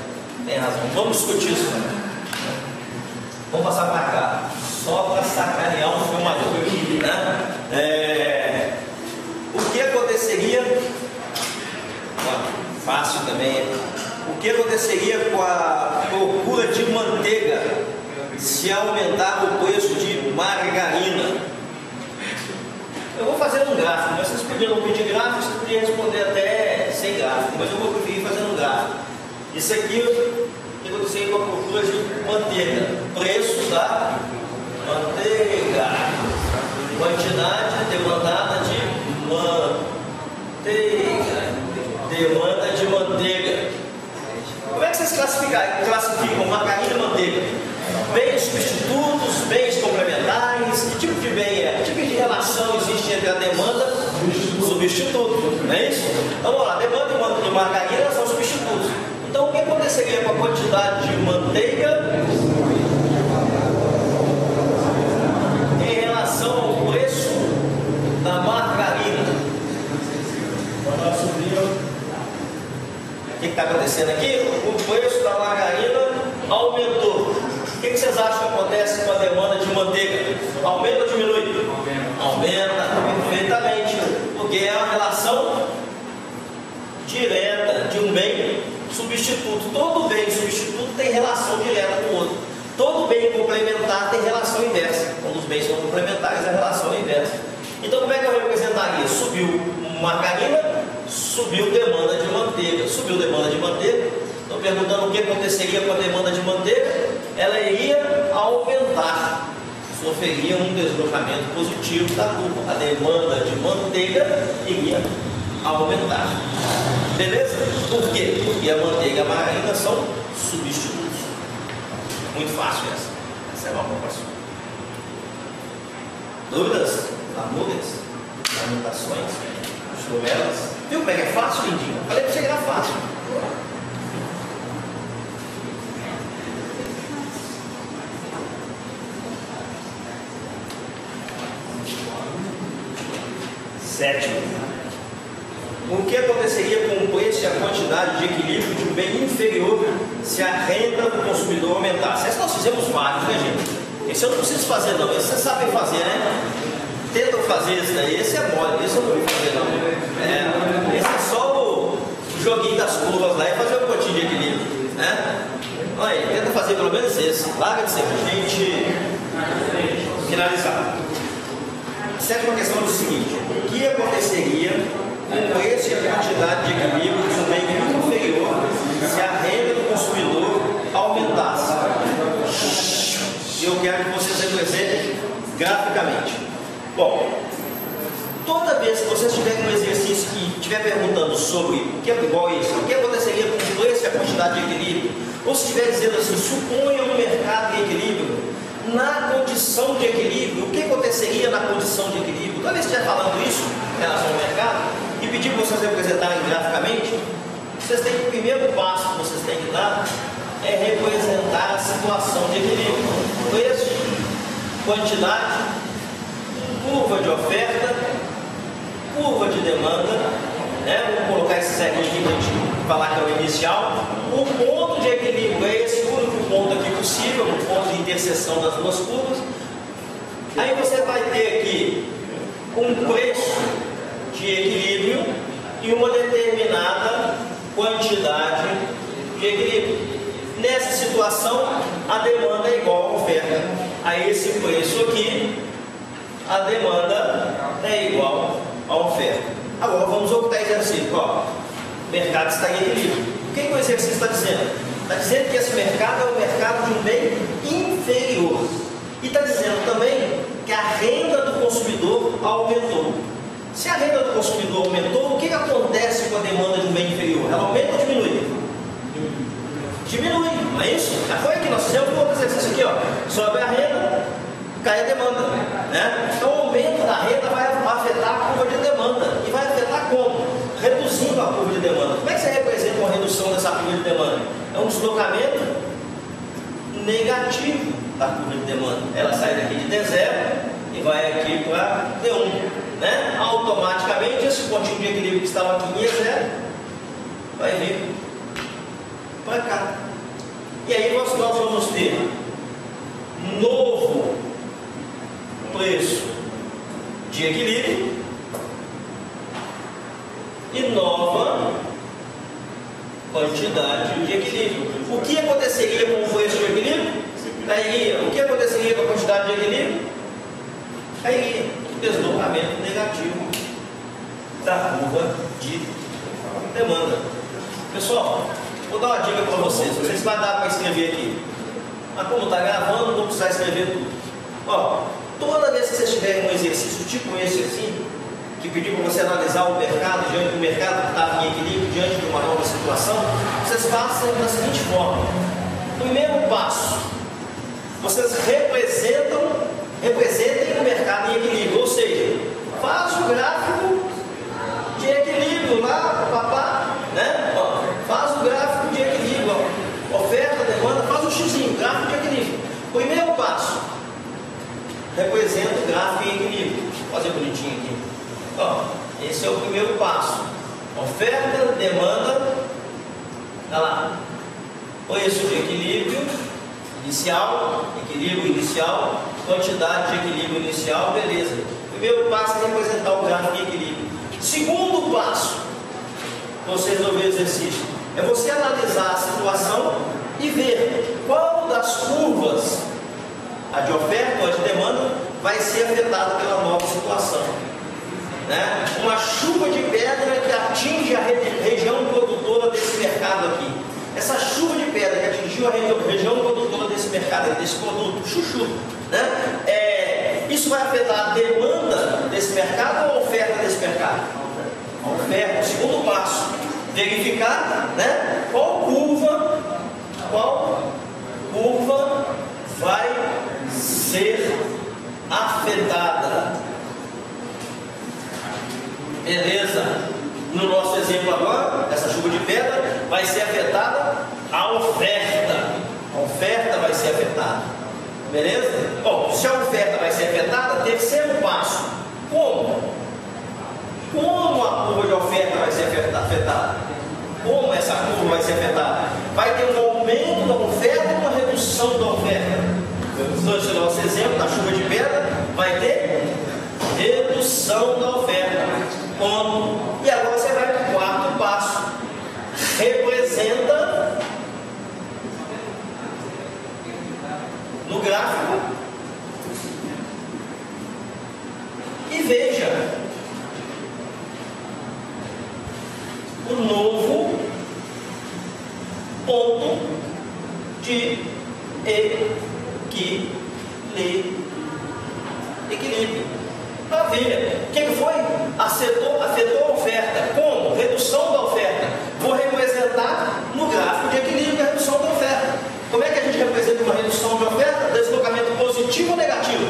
Tem razão. Vamos discutir isso. Vamos passar para cá. Só para sacanear um filmador. Né? O que aconteceria? Fácil também. O que aconteceria com a procura de manteiga se aumentar o preço de margarina? Eu vou fazer um gráfico, mas vocês podiam não pedir gráfico, vocês podiam responder até sem gráfico, mas eu vou preferir fazer um gráfico. Isso aqui o que aconteceria com a procura de manteiga? Preço da manteiga, quantidade demandada de manteiga, demanda de manteiga. Como é que vocês classificam margarina e manteiga? Bens substitutos, bens complementares, que tipo de bem é? Que tipo de relação existe entre a demanda e o substituto? Não é isso? Então vamos lá, demanda e margarina são substitutos. Então o que aconteceria com a quantidade de manteiga em relação ao preço da margarina? O que está acontecendo aqui? O preço da margarina aumentou. O que vocês acham que acontece com a demanda de manteiga? Aumenta ou diminui? Aumenta perfeitamente, porque é uma relação direta de um bem substituto. Todo bem substituto tem relação direta com o outro. Todo bem complementar tem relação inversa. Quando os bens são complementares, a relação é inversa. Então como é que eu representaria? Subiu margarina, subiu demanda de manteiga. Subiu demanda de manteiga. Estou perguntando o que aconteceria com a demanda de manteiga. Ela iria aumentar, sofreria um deslocamento positivo da curva. A demanda de manteiga iria aumentar. Beleza? Por quê? Porque a manteiga e a margarina são substitutos. Muito fácil essa. Essa é uma boa pessoa. Dúvidas? Lamúrias? Lamentações? Churumelas? Viu como é que é fácil, lindinho? Falei para você que era fácil. Sétimo. O que aconteceria com o preço e a quantidade de equilíbrio de um bem inferior se a renda do consumidor aumentasse? Essa nós fizemos vários, né, gente? Esse eu não preciso fazer, não. Esse vocês sabem fazer, né? Tentam fazer esse daí. Esse é mole. Esse eu não vou fazer, não. Esse é só o joguinho das curvas lá e fazer um pontinho de equilíbrio, né? Olha aí, tenta fazer pelo menos esse. Larga de ser pra gente finalizar. A sétima questão é o seguinte: o que aconteceria com o preço e a quantidade de equilíbrio de um bem inferior se a renda do consumidor aumentasse? Eu quero que vocês representem graficamente. Bom, toda vez que vocês tiverem um exercício que estiver perguntando sobre o que é igual a isso, o que aconteceria com o preço e a quantidade de equilíbrio, ou se estiver dizendo assim, suponha um mercado em equilíbrio, na condição de equilíbrio, o que aconteceria na condição de equilíbrio? Toda vez que estiver falando isso em relação ao mercado, e pedir para vocês representarem graficamente, vocês têm que, o primeiro passo que vocês têm que dar é representar a situação de equilíbrio. Preço, quantidade, curva de oferta, curva de demanda, né? Vamos colocar esse zeguinho aqui para a gente falar que é o inicial. O ponto de equilíbrio é esse único ponto aqui possível, o ponto de interseção das duas curvas. Aí você vai ter aqui um preço de equilíbrio e uma determinada quantidade de equilíbrio. Nessa situação, a demanda é igual à oferta. A esse preço aqui, a demanda é igual à oferta. Agora vamos ao que está exercício. Ó, o mercado está em equilíbrio. O que o exercício está dizendo? Está dizendo que esse mercado é o mercado de um bem inferior. E está dizendo também que a renda do consumidor aumentou. Se a renda do consumidor aumentou, o que acontece com a demanda de um bem inferior? Ela aumenta ou diminui? aqui, ó, sobe a renda, cai a demanda, né? Então o aumento da renda vai afetar a curva de demanda. E vai afetar como? Reduzindo a curva de demanda. Como é que você representa uma redução dessa curva de demanda? É um deslocamento negativo da curva de demanda. Ela sai daqui de D0 e vai aqui para D1, né? Automaticamente esse pontinho de equilíbrio que estava aqui em E0 vai vir para cá. E aí nós vamos ter novo preço de equilíbrio e nova quantidade de equilíbrio. O que aconteceria com o preço de equilíbrio? Aí, o que aconteceria com a quantidade de equilíbrio? Aí, deslocamento negativo da curva de demanda. Pessoal, vou dar uma dica para vocês. Vocês vai dar para escrever aqui. Mas como está gravando, não vou precisar escrever tudo. Ó, toda vez que vocês tiverem um exercício tipo esse assim, que pedir para você analisar o mercado, diante do mercado que estava em equilíbrio, diante de uma nova situação, vocês façam da seguinte forma. Primeiro passo, vocês representem o mercado em equilíbrio, ou seja, faz o gráfico de equilíbrio lá, papá, né? Ó, faz o gráfico de equilíbrio, ó, oferta, demanda, faz o xizinho, gráfico de equilíbrio. Primeiro passo, representa o gráfico em equilíbrio. Vou fazer bonitinho aqui. Ó, esse é o primeiro passo. Oferta, demanda, olha lá, preço de equilíbrio inicial, equilíbrio inicial, quantidade de equilíbrio inicial, beleza. Primeiro passo é representar o gráfico em equilíbrio. Segundo passo, você resolver o exercício, é você analisar a situação e ver qual das curvas, a de oferta ou a de demanda, vai ser afetada pela nova situação. Né? Uma chuva de pedra que atinge a região produtora desse mercado aqui. Essa chuva de pedra que atingiu a região produtora desse mercado, desse produto, chuchu, né? Isso vai afetar a demanda desse mercado ou a oferta desse mercado? A oferta. O segundo passo, verificar, né? Qual curva vai ser afetada. Beleza? No nosso exemplo agora, essa chuva de pedra vai ser afetada a oferta. A oferta vai ser afetada. Beleza? Bom, se a oferta vai ser afetada, terceiro passo. Como? Como a curva de oferta vai ser afetada? Como essa curva vai ser afetada? Vai ter um aumento da oferta ou uma redução da oferta? No nosso exemplo, na chuva de pedra, vai ter redução da oferta. Ponto. E agora você vai para o quarto passo. Representa no gráfico e veja o novo ponto de equilíbrio. Para ver o que foi? Afetou a oferta. Como? Redução da oferta. Vou representar no gráfico de equilíbrio a redução da oferta. Como é que a gente representa uma redução de oferta? Deslocamento positivo ou negativo?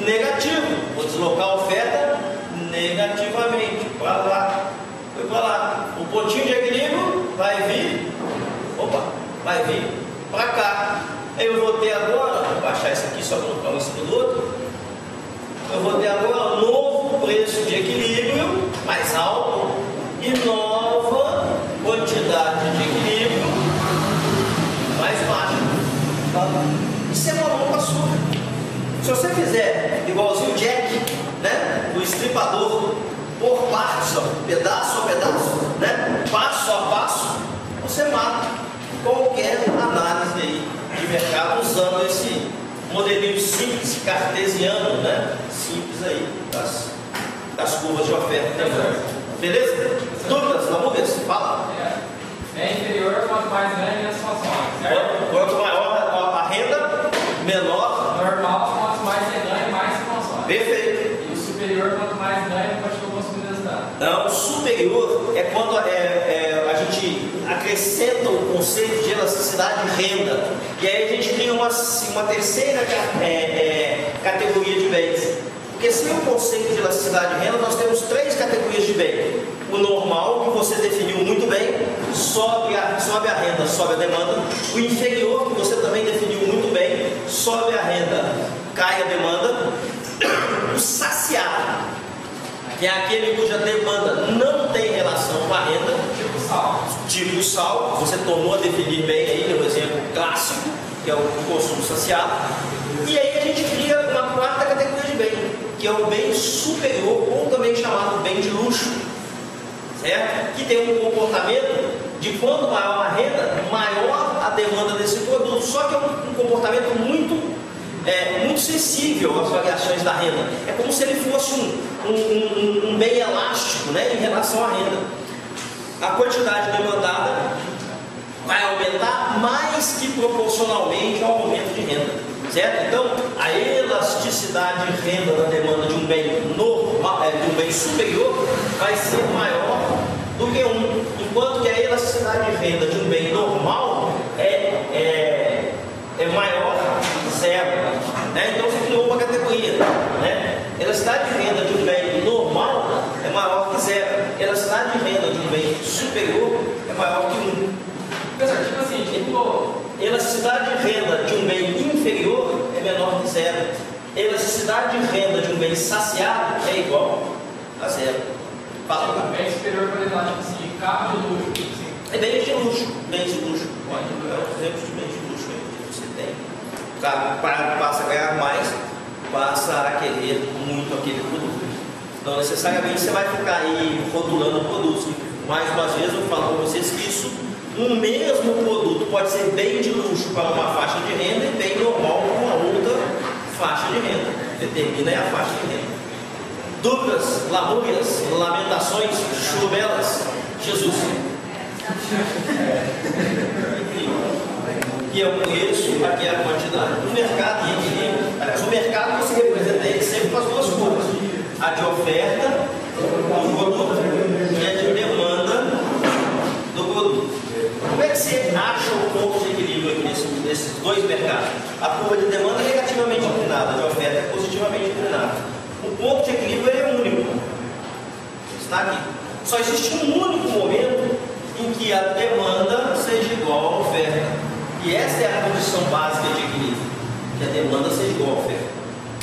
Negativo. Vou deslocar a oferta negativamente. Para lá. Foi para lá. O pontinho de equilíbrio vai vir. Vai vir para cá. Aí eu vou ter agora, vou baixar isso aqui só para colocar um em cima do outro. Eu vou ter agora um novo preço de equilíbrio mais alto e nova quantidade de equilíbrio mais baixa. Isso é uma mão com açúcar. Se você fizer igualzinho o Jack, né, o estripador, por partes, ó, pedaço a pedaço, né, passo a passo, você mata qualquer análise aí de mercado usando esse modelinho simples, cartesiano, né? Simples aí, das curvas de oferta. Beleza? Dúvidas? Vamos ver, fala. É inferior quanto mais grande a situação, certo? Quanto maior a renda, menor. Normal, quanto mais você ganha, mais se consome. Perfeito. E o superior, quanto mais ganha, continua consumindo resultado. Não, o superior é quando a gente acrescenta o conceito de elasticidade de renda, e aí a gente cria uma terceira categoria de bens. Porque sem o conceito de elasticidade de renda, nós temos três categorias de bem. O normal, que você definiu muito bem, sobe a renda, sobe a demanda. O inferior, que você também definiu muito bem, sobe a renda, cai a demanda. O saciado, que é aquele cuja demanda não tem relação com a renda, tipo o sal, você tornou a definir bem aí, o exemplo clássico, que é o consumo saciado. E aí a gente cria uma quarta categoria de bem, que é o bem superior, ou também chamado bem de luxo, certo? Que tem um comportamento de quanto maior a renda, maior a demanda desse produto, só que é um comportamento muito sensível às variações da renda. É como se ele fosse um bem elástico, né, em relação à renda. A quantidade demandada vai aumentar mais que proporcionalmente ao aumento de renda, certo? Então, a elasticidade de renda da demanda de um bem normal, de um bem superior, vai ser maior do que um, enquanto que a elasticidade de renda de um bem normal é maior que zero, né? Então você criou uma categoria, né? Elasticidade de renda de um bem normal é maior que zero, elasticidade de renda de um bem superior é maior que 1. Professor, tipo assim, elasticidade de renda de um bem inferior é menor que zero. Elasticidade de renda de um bem saciado é igual a zero. Fala, cara. bem superior para ele lá, tipo assim, carro de luxo, tipo assim. É bem de luxo, bem de luxo. Pode, é um exemplo de bem de luxo que você tem. O cara passa a ganhar mais, passa a querer muito aquele produto. Não necessariamente você vai ficar aí rotulando produtos. Mais uma vez eu falo para vocês que isso, um mesmo produto pode ser bem de luxo para uma faixa de renda e bem normal para uma outra faixa de renda. Determina aí a faixa de renda. Dúvidas, lamúrias, lamentações, churubelas, Jesus. E eu conheço aqui a quantidade. O mercado em equilíbrio, aliás, o mercado você representa ele sempre com as duas coisas: a de oferta do produto e a de demanda do produto. Como é que você acha o ponto de equilíbrio aqui nesses dois mercados? A curva de demanda é negativamente inclinada, a de oferta é positivamente inclinada. O ponto de equilíbrio é único. Está aqui. Só existe um único momento em que a demanda seja igual à oferta. E essa é a condição básica de equilíbrio, que a demanda seja igual à oferta.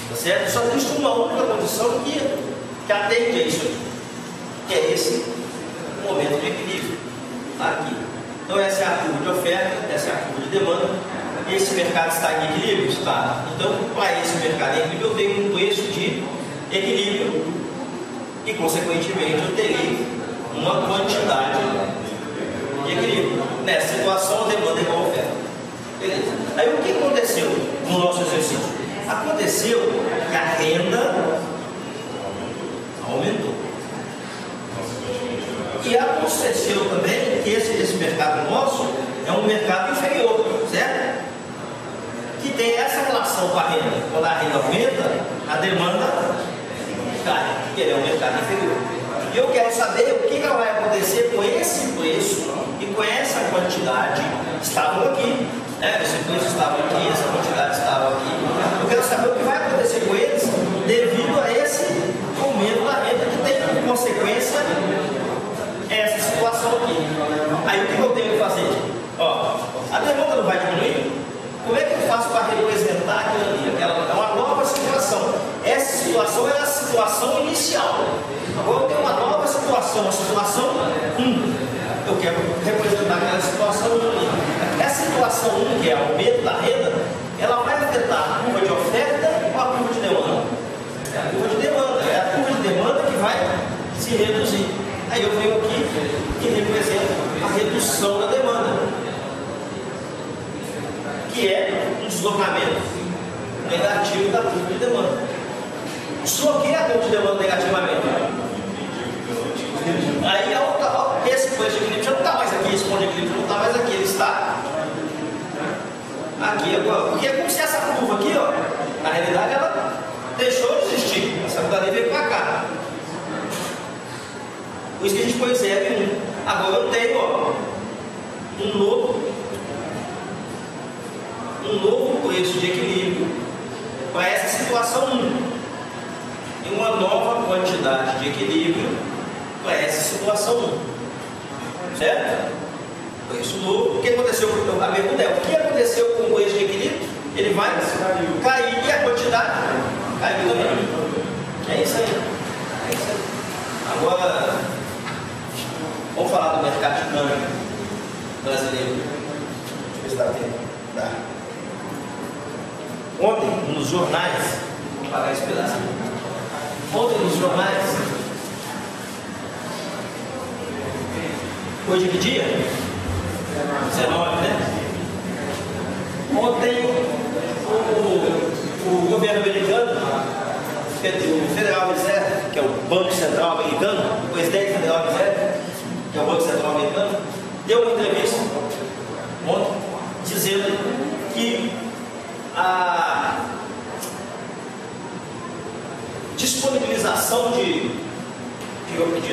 Tá certo? Só existe uma única condição que atende a isso aqui, que é esse momento de equilíbrio. Aqui. Então essa é a curva de oferta, essa é a curva de demanda. Esse mercado está em equilíbrio? Está. Então, para esse mercado em equilíbrio, eu tenho um preço de equilíbrio e, consequentemente, eu terei uma quantidade de equilíbrio. Nessa situação, a demanda é igual à oferta. Beleza. Aí o que aconteceu no nosso exercício? Aconteceu que a renda aumentou. E aconteceu também que esse mercado nosso é um mercado inferior, certo? Que tem essa relação com a renda. Quando a renda aumenta, a demanda cai, porque ele é um mercado inferior. E eu quero saber o que vai acontecer com esse preço e com essa quantidade que estavam aqui. Esse preço estava aqui, essa quantidade estava aqui. Eu quero saber o que vai acontecer com eles devido a esse aumento da renda que tem como consequência essa situação aqui. Aí o que eu tenho que fazer? A demanda não vai diminuir? Como é que eu faço para representar aquilo ali? É uma nova situação. Essa situação é a situação inicial. Agora eu tenho uma nova situação, a situação 1. Eu quero representar aquela situação 1. Essa situação 1, que é o aumento da renda, ela vai afetar a curva de oferta ou a curva de demanda? É a curva de demanda. É a curva de demanda que vai se reduzir. Aí eu venho aqui e represento a redução da demanda, que é um deslocamento negativo da curva de demanda. Desloquei a curva de demanda negativamente. Aí esse ponto de equilíbrio já não está mais aqui, esse ponto de equilíbrio não está mais aqui, ele está aqui agora. Porque é como se essa curva aqui, na realidade, ela deixou de existir. Essa curva veio para cá. Por isso que a gente põe 0 e 1. Agora eu tenho, ó, um novo preço de equilíbrio para essa situação 1 e uma nova quantidade de equilíbrio para essa situação 1, certo? Preço novo. O que aconteceu com a pergunta é: o que aconteceu com o preço de equilíbrio? Ele vai cair e a quantidade caiu também. É isso aí. É isso aí. Agora, vamos falar do mercado de câmbio brasileiro. Deixa eu ver se dá tempo. Dá. Ontem, nos jornais, vou pagar esse pedaço. Ontem, nos jornais, foi de que dia? 19, né? Ontem, o governo americano, o Federal Reserve, que é o Banco Central Americano, o presidente do Federal Reserve, que é o Banco Central Americano, deu uma entrevista ontem dizendo que a disponibilização de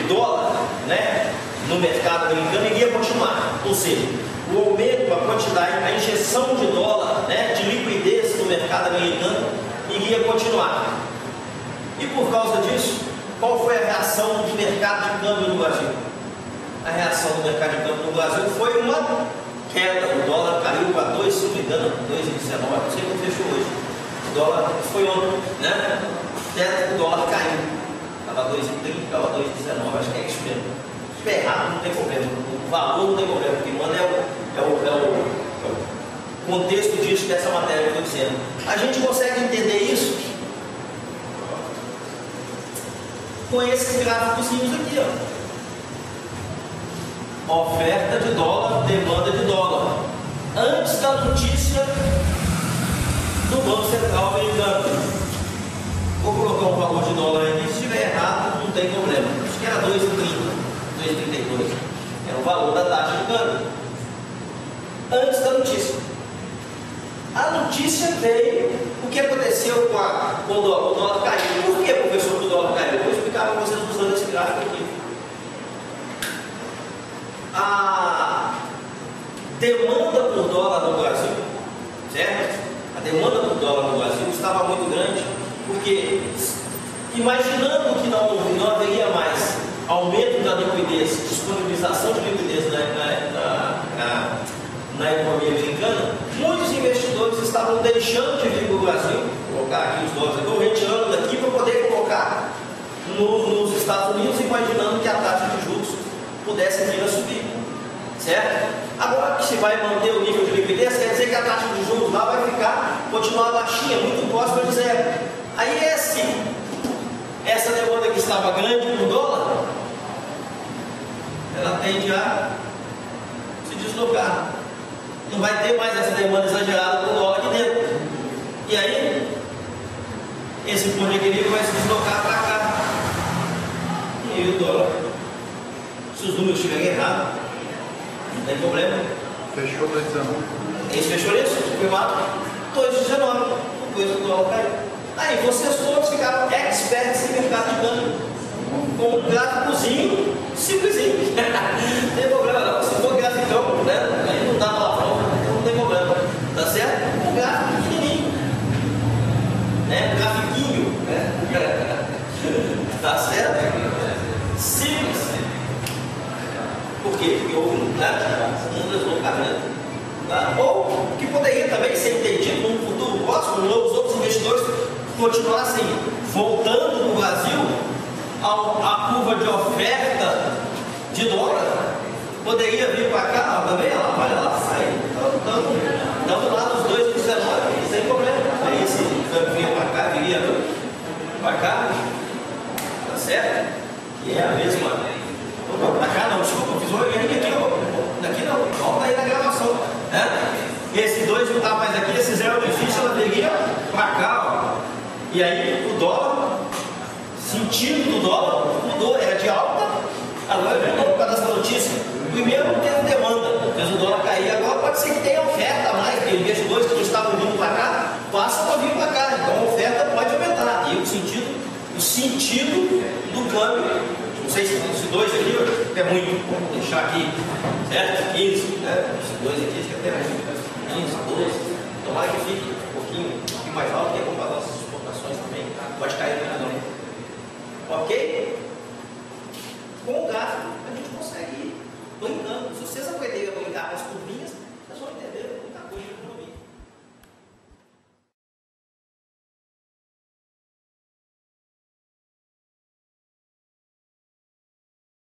dólar, né, no mercado americano iria continuar, ou seja, o aumento, a quantidade, a injeção de dólar, né, de liquidez no mercado americano iria continuar. E por causa disso, qual foi a reação do mercado de câmbio no Brasil? A reação do mercado de câmbio no Brasil foi uma queda. O dólar caiu para 2, se não me engano, 2,19, não sei como fechou hoje. O dólar foi ontem, né? O dólar caiu. Estava 2,30, estava 2,19, acho que é isso mesmo. Se estiver errado, não tem problema. O valor não tem problema, o que manda é o contexto disso, dessa matéria que eu estou dizendo. A gente consegue entender isso com esses gráficozinhos aqui, ó. Oferta de dólar, demanda de dólar. Antes da notícia do Banco Central americano. Vou colocar um valor de dólar aqui. Se estiver errado, não tem problema. Acho que era 2,30, 2,32. Era o valor da taxa de câmbio. Antes da notícia. A notícia veio. O que aconteceu com o dólar caiu? Por que, professor, que o dólar caiu? Eu vou explicar para vocês usando esse gráfico aqui. A demanda por dólar no Brasil, certo? A demanda por dólar no Brasil estava muito grande, porque imaginando que não haveria mais aumento da liquidez, disponibilização de liquidez na economia americana, muitos investidores estavam deixando de vir para o Brasil, vou colocar aqui os dólares, estou retirando daqui para poder colocar nos Estados Unidos, imaginando que a taxa de juros pudesse vir a subir, certo? Agora que se vai manter o nível de liquidez, quer dizer que a taxa de juros lá vai continuar baixinha, muito próxima de zero. Aí é assim, essa demanda que estava grande no dólar, ela tende a se deslocar. Não vai ter mais essa demanda exagerada do dólar aqui dentro. E aí, esse ponto de equilíbrio vai se deslocar para cá. E aí o dólar, se os números estiverem errados, não tem problema. Fechou 2,19. Esse fechou isso? Confirmado? 2,19. O preço do dólar caiu. Aí vocês todos ficaram experts em mercado de câmbio. Com um gráficozinho simplesinho. Não tem problema não. Se for graficão, né? Aí não dá para lá fora, não tem problema. Tá certo? Um gráfico pequenininho. Né? Um grafiquinho. Né? Tá certo? Simples. Por quê? Porque houve um deslocamento. Tá? Ou que poderia também ser entendido num futuro próximo, os outros investidores continuassem voltando no Brasil a curva de oferta de dólar, poderia vir para cá também, olha lá, sai, estamos lá nos 2,19, sem problema. Aí esse câmbio vinha para cá, viria para cá, tá certo? E é a mesma. Para cá não, desculpa, fiz uma errinha aqui, daqui não, volta aí na gravação. Né? Esse 2 não está mais aqui, esse 0 difícil, ela viria para cá, ó. E aí o dólar, sentido do dólar, mudou, era de alta, agora mudou por causa dessa notícia. Primeiro não teve demanda, fez o dólar cair, agora pode ser que tenha oferta a mais, porque investidores que não estavam vindo para cá, passam a vir para cá, então a oferta pode aumentar. E o sentido do câmbio Não sei se esse 2 aqui é muito. Vamos deixar aqui, certo? 15, né? Esse 2 aqui acho que até muito. 15, 12. Tomara que fique um pouquinho mais alto, que é bom para nossas exportações também. Pode cair no canal. Ok? Com o gráfico a gente consegue ir brincando. Se vocês aprenderem a brincar com as curvinhas, vocês vão entender.